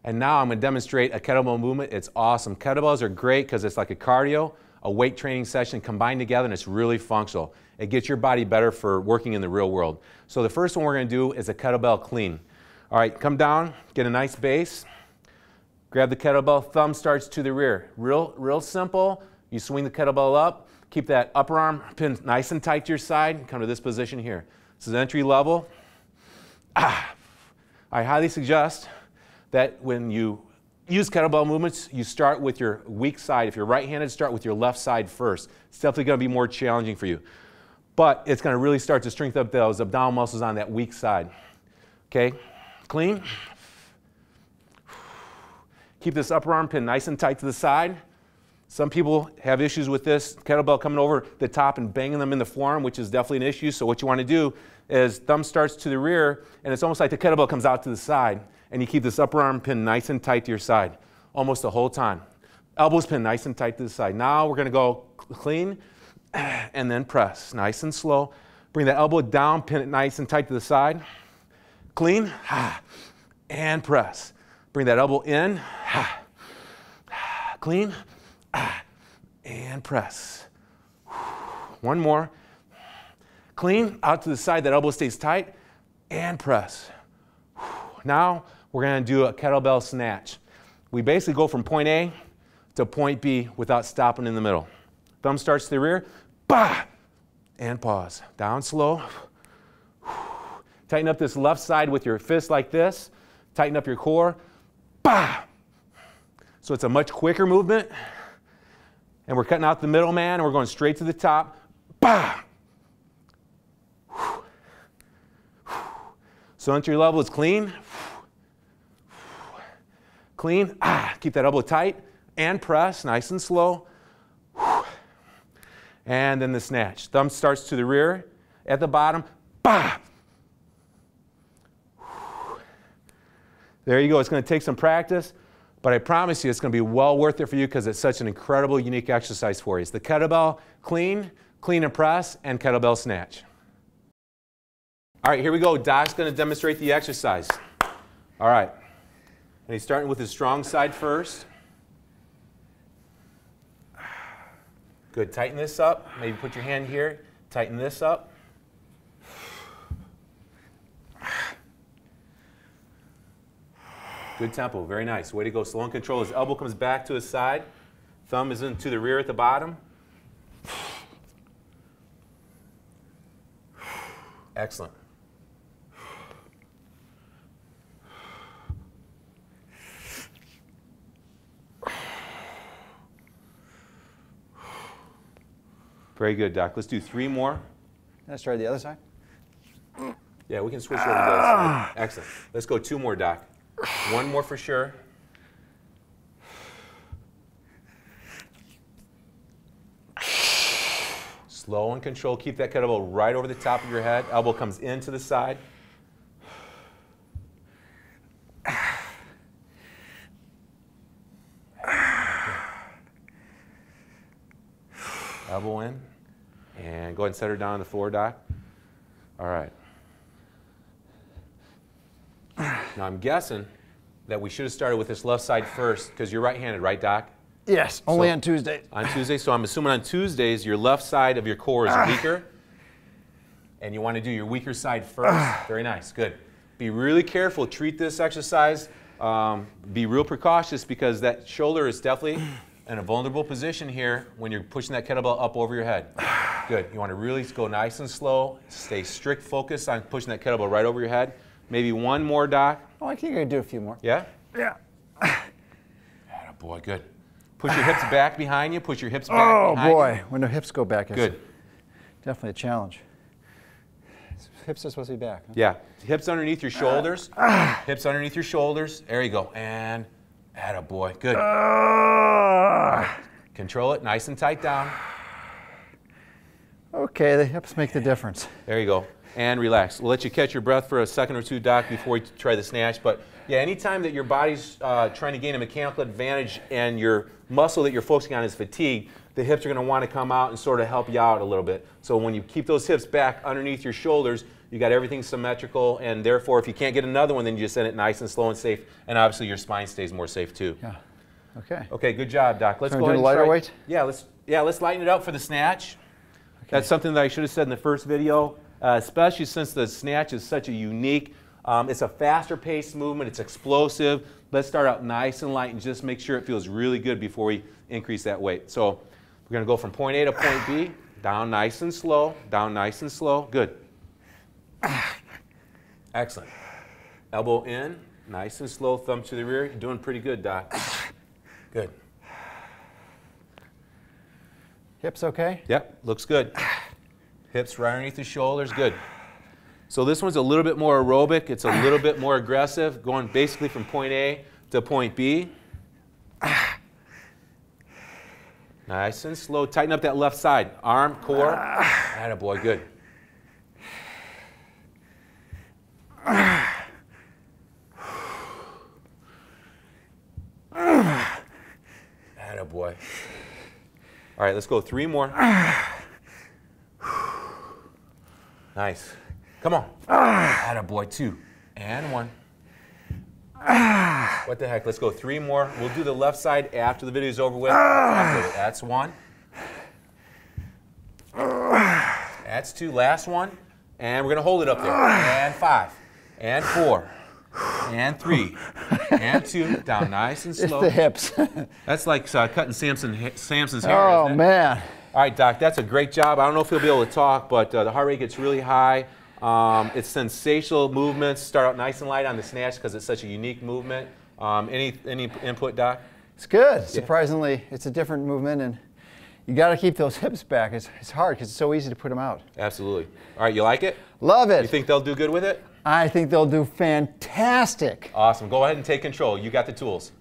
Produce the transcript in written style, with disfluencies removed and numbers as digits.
And now I'm going to demonstrate a kettlebell movement. It's awesome. Kettlebells are great because it's like a cardio, a weight training session combined together, and it's really functional. It gets your body better for working in the real world. So the first one we're going to do is a kettlebell clean. All right, come down, get a nice base. Grab the kettlebell, thumb starts to the rear. Real simple. You swing the kettlebell up, keep that upper arm pinned nice and tight to your side, come to this position here. This is entry level. I highly suggest that when you use kettlebell movements, you start with your weak side. If you're right-handed, start with your left side first. It's definitely going to be more challenging for you. But it's going to really start to strengthen up those abdominal muscles on that weak side. Okay, clean. Keep this upper arm pinned nice and tight to the side. Some people have issues with this kettlebell coming over the top and banging them in the forearm, which is definitely an issue. So what you want to do is thumb starts to the rear, and it's almost like the kettlebell comes out to the side. And you keep this upper arm pinned nice and tight to your side almost the whole time. Elbows pinned nice and tight to the side. Now we're going to go clean and then press. Nice and slow. Bring that elbow down, pin it nice and tight to the side. Clean and press. Bring that elbow in. Clean and press. One more. Clean, out to the side. That elbow stays tight and press. Now we're going to do a kettlebell snatch. We basically go from point A to point B without stopping in the middle. Thumb starts to the rear, bah, and pause. Down slow. Tighten up this left side with your fist like this. Tighten up your core, bah. So it's a much quicker movement. And we're cutting out the middle man, and we're going straight to the top, bah. So entry level is clean. Clean. Keep that elbow tight and press, nice and slow. And then the snatch. Thumb starts to the rear at the bottom. Bah! There you go. It's going to take some practice, but I promise you it's going to be well worth it for you because it's such an incredible, unique exercise for you. It's the kettlebell clean, clean and press, and kettlebell snatch. All right, here we go. Doc's going to demonstrate the exercise. All right. And he's starting with his strong side first. Good. Tighten this up. Maybe put your hand here. Tighten this up. Good tempo. Very nice. Way to go. Slow and control. His elbow comes back to his side. Thumb is into the rear at the bottom. Excellent. Very good, Doc. Let's do 3 more. Let's try the other side. Yeah, we can switch over to the other side. Excellent. Let's go 2 more, Doc. 1 more for sure. Slow and control. Keep that kettlebell right over the top of your head. Elbow comes into the side. Elbow in. And go ahead and set her down on the floor, Doc. All right. Now I'm guessing that we should have started with this left side first because you're right-handed, right, Doc? Yes, only on Tuesdays. On Tuesdays, so I'm assuming on Tuesdays your left side of your core is weaker. And you want to do your weaker side first. Very nice, good. Be really careful, treat this exercise, be real precautious because that shoulder is definitely in a vulnerable position here when you're pushing that kettlebell up over your head. Good, you want to really go nice and slow, stay strict focus on pushing that kettlebell right over your head. Maybe 1 more, Doc. Oh, I think I can do a few more. Yeah? Yeah. Attaboy, good. Push your hips back behind you, push your hips back behind you. Oh boy, when the hips go back, it's good. Definitely a challenge. Hips are supposed to be back. Huh? Yeah, hips underneath your shoulders. Hips underneath your shoulders. There you go. And attaboy, good. Right. Control it, nice and tight down. Okay, the hips make the difference. There you go. And relax. We'll let you catch your breath for a second or 2, Doc, before you try the snatch. But yeah, anytime that your body's trying to gain a mechanical advantage and your muscle that you're focusing on is fatigued, the hips are going to want to come out and sort of help you out a little bit. So when you keep those hips back underneath your shoulders, You got everything symmetrical, and therefore, if you can't get another one, then you just send it nice and slow and safe, and obviously your spine stays more safe too. Yeah. Okay. Okay, good job, Doc. Let's So go do ahead the and lighter try. weight? Yeah, let's lighten it up for the snatch. Okay. That's something that I should have said in the first video, especially since the snatch is such a unique, it's a faster paced movement, it's explosive. Let's start out nice and light and just make sure it feels really good before we increase that weight. So we're going to go from point A to point B, down nice and slow, down nice and slow. Good. Excellent. Elbow in, nice and slow, thumb to the rear. You're doing pretty good, Doc. Good. Hips okay? Yep, looks good. Hips right underneath the shoulders, good. So this one's a little bit more aerobic. It's a little bit more aggressive, going basically from point A to point B. Nice and slow. Tighten up that left side. Arm, core. Attaboy, good. Attaboy. All right, let's go 3 more. Nice. Come on. Attaboy, 2 and 1. What the heck? Let's go 3 more. We'll do the left side after the video's over with. That's 1. That's 2. Last one. And we're going to hold it up there. And 5. And 4. And 3. And 2. Down nice and slow. It's the hips. That's like cutting Samson's hair. Oh, isn't it? man. All right, Doc, that's a great job. I don't know if you'll be able to talk, but the heart rate gets really high. It's sensational movements. Start out nice and light on the snatch because it's such a unique movement. Any input, Doc? It's good. Surprisingly, it's a different movement, and you got to keep those hips back. It's hard because it's so easy to put them out. Absolutely. All right, you like it? Love it. You think they'll do good with it? I think they'll do fantastic. Awesome. Go ahead and take control. You got the tools.